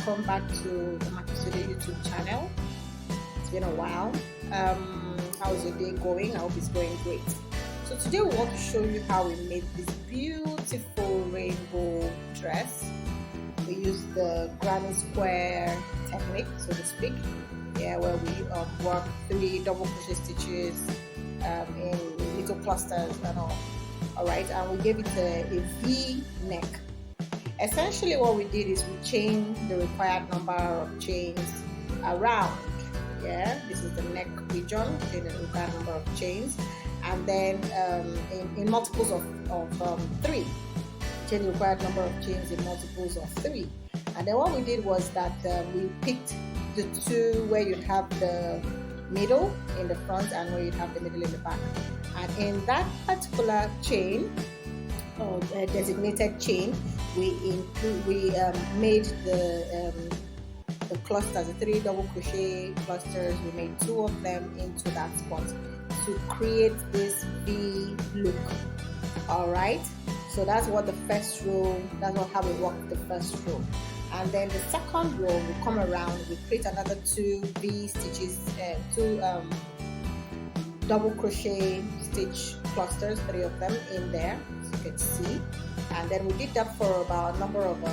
welcome back to the Makisode YouTube channel. It's been a while. How's your day going? I hope it's going great. So today we want to show you how we made this beautiful rainbow dress. We used the granny square technique, so to speak, where we work 3 double crochet stitches in little clusters and all. Alright, and we gave it a V neck. Essentially what we did is we chained the required number of chains around. This is the neck region, the required number of chains, and then in multiples of 3. Chain the required number of chains in multiples of 3. And then what we did was that we picked the 2 where you'd have the middle in the front and where you'd have the middle in the back. And in that particular chain, or designated chain, we made the clusters, the 3 double crochet clusters. We made 2 of them into that spot to create this V look. All right, so that's what the first row, that's how we work the first row. And then the second row, we come around, we create another 2 V stitches, 2 double crochet stitch clusters, 3 of them in there, as you can see. And then we did that for about a number of 1,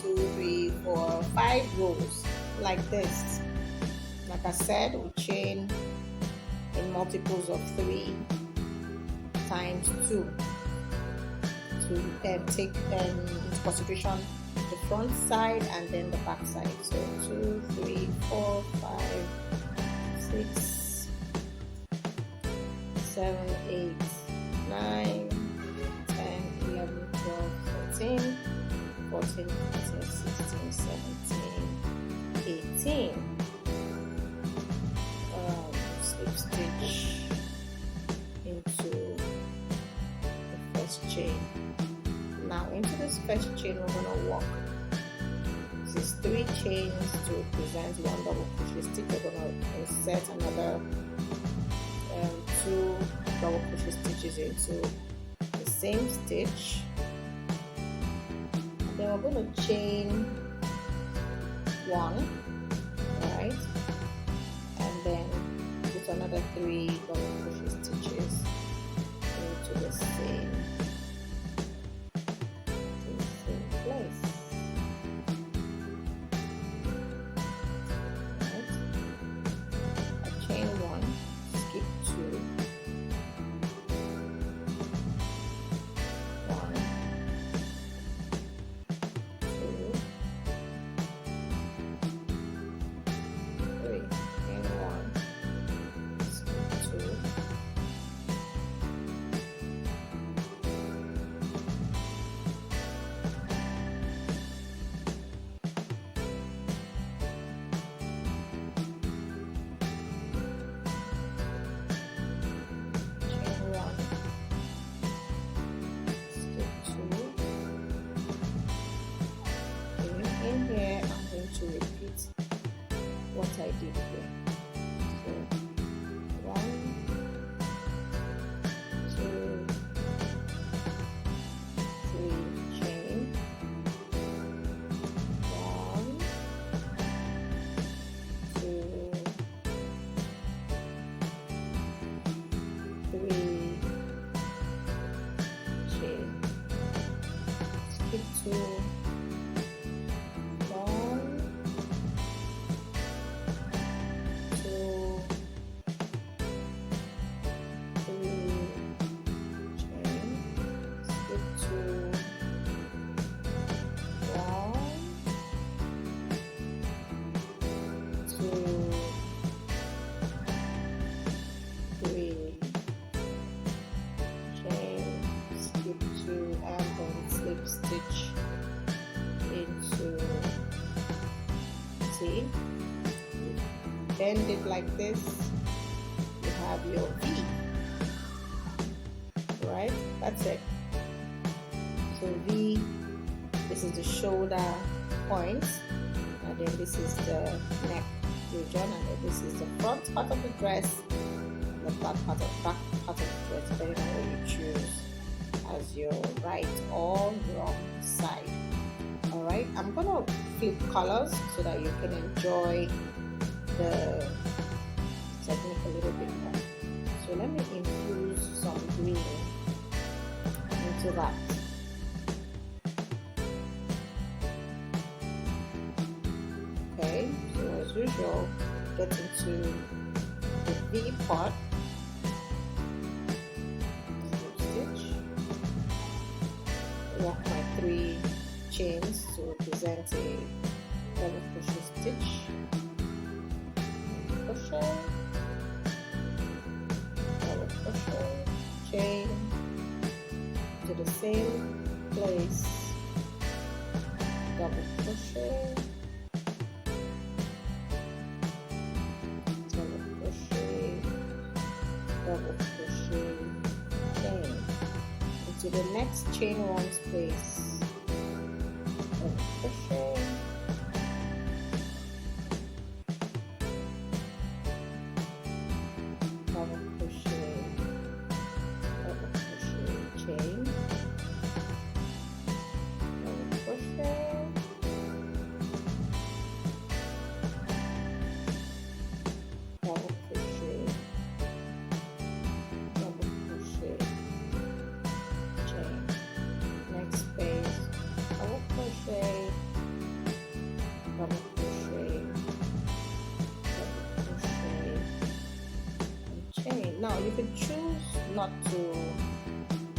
2, 3, 4, 5 rows like this. Like I said, we chain in multiples of 3 times 2 to take into consideration the front side and then the back side. So 2, 3, 4, 5, 6, 7, 8, 9, 10, 11, 12, 13, 14, 15, 16, 17, 18. Slip stitch into the first chain. Now into this first chain we're going to walk. This is 3 chains to represent 1 double crochet stitch. We're going to insert another 2 double crochet stitches into the same stitch, and then we're going to chain 1, right, and then put another 3 double crochet stitches into the same place. Right. I chain 1, skip 2, 1, 2, 3, chain 1, skip 2, in here. I'm going to repeat what I did here. So 1, 2, 3, chain 1, 2, 3, chain, skip 2, 1, 2, 3, chain, skip 2, 1, 2, 3, chain, skip 2, and then slip stitch into, see, bend it like this, you have your V, right? That's it. So V, this is the shoulder point, and then this is the neck region, and then this is the front part of the dress and the back part of the dress, depending on what you choose as your right or wrong side. Alright, I'm gonna flip colors so that you can enjoy the technique a little bit more. So let me infuse some green into that. Okay, so as usual, get into the V part, stitch, walk my 3 chains to represent a double crochet stitch, crochet, double crochet, chain to the same place, double crochet, double crochet, double crochet, chain into the next chain 1 space, double crochet, double crochet, double crochet, chain, double crochet, double crochet, double crochet, chain, next space, double crochet, double crochet, double crochet, and chain. Now you can choose not to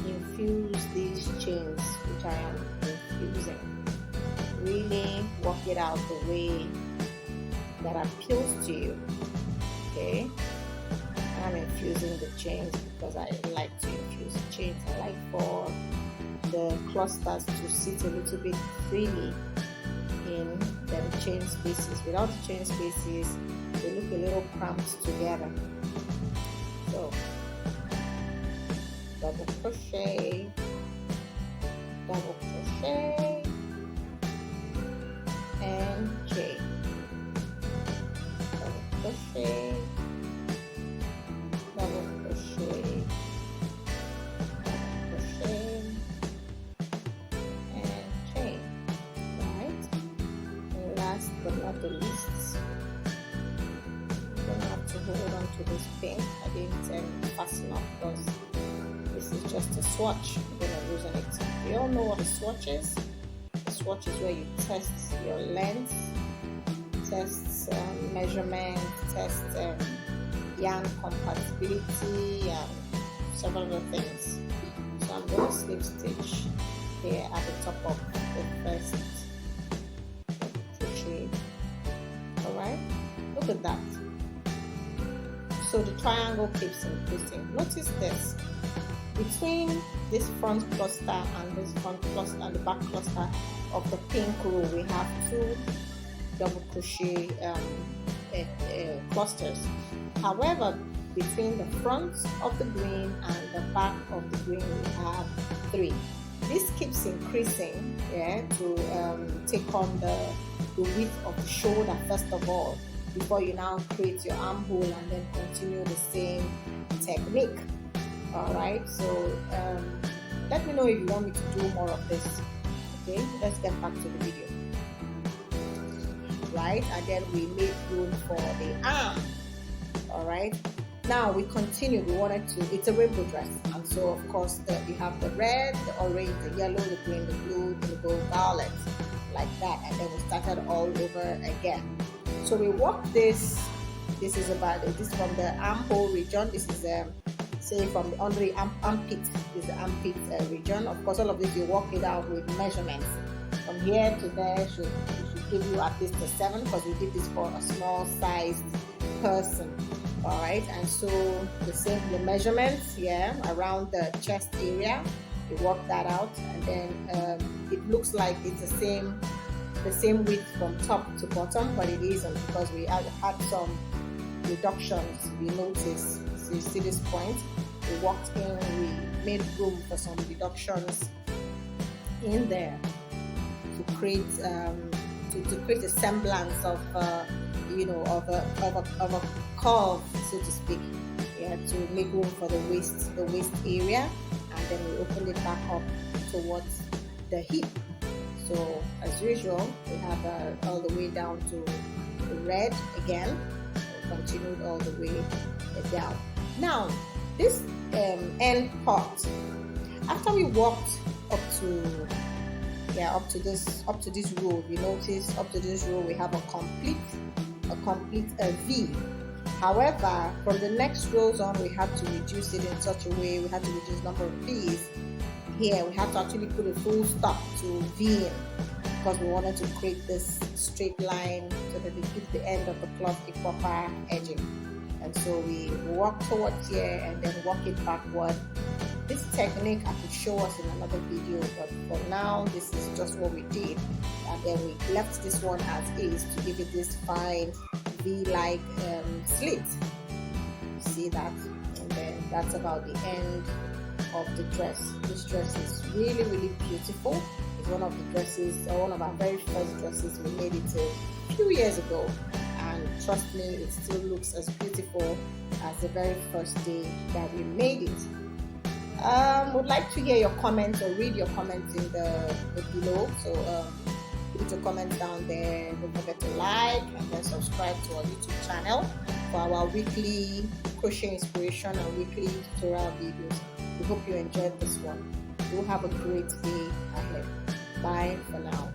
infuse these chains, which I am infusing. Really work it out the way that appeals to you. Okay, I'm infusing the chains because I like to infuse the chains. I like for the clusters to sit a little bit freely in them chain spaces. Without the chain spaces, they look a little cramped together. So double crochet, double crochet, and chain, double crochet, double crochet, double crochet, and chain, right? And last but not the least, I'm gonna have to hold on to this pin. I didn't fasten up because this is just a swatch. I'm gonna loosen it. We all know what a swatch is. A swatch is where you test your length, test measurement, test yarn compatibility, and several other things. So I'm going to slip stitch here at the top of the first crochet. Alright, look at that. So the triangle keeps increasing. Notice this. Between this front cluster and this front cluster and the back cluster of the pink row, we have 2 double crochet clusters. However, between the front of the green and the back of the green, we have 3. This keeps increasing, yeah, to take on the width of the shoulder first of all, before you now create your armhole and then continue the same technique. Alright, so let me know if you want me to do more of this. Okay, let's get back to the video. Right, and then we made room for the arm. Alright, now we continue. We wanted to, it's a rainbow dress, and so of course we have the red, the orange, the yellow, the green, the blue, the gold, violet, like that, and then we started all over again. So we worked this. This is about this from the armhole region. This is say from the under the armpit, this is the armpit region. Of course, all of this you work it out with measurements. From here to there should give you at least a 7, because we did this for a small sized person. All right, and so the measurements, yeah, around the chest area, we work that out, and then it looks like it's the same width from top to bottom, but it isn't, because we had some reductions. We noticed. So you see this point, we walked in, we made room for some reductions in there to create a semblance of of a curve, so to speak, yeah, to make room for the waist area, and then we opened it back up towards the hip. So as usual, we have all the way down to the red again. So continued all the way down. Now this end part, after we walked up to this row, we notice up to this row we have a complete V. However, from the next rows on, we have to reduce it in such a way, we have to reduce number of V's. Here we have to actually put a full stop to V in, because we wanted to create this straight line so that we give the end of the cloth a proper edging. And so we walk towards here and then walk it backward. This technique I could show us in another video, but for now this is just what we did, and then we left this one as is to give it this fine V-like slit. You see that? And then that's about the end of the dress. This dress is really beautiful. It's one of the dresses, or one of our very first dresses. We made it a few years ago, and trust me, it still looks as beautiful as the very first day that we made it. Would like to hear your comments or read your comments in the below. So put your comments down there. Don't forget to like and then subscribe to our YouTube channel for our weekly crochet inspiration and weekly tutorial videos. We hope you enjoyed this one. You have a great day ahead. Bye for now.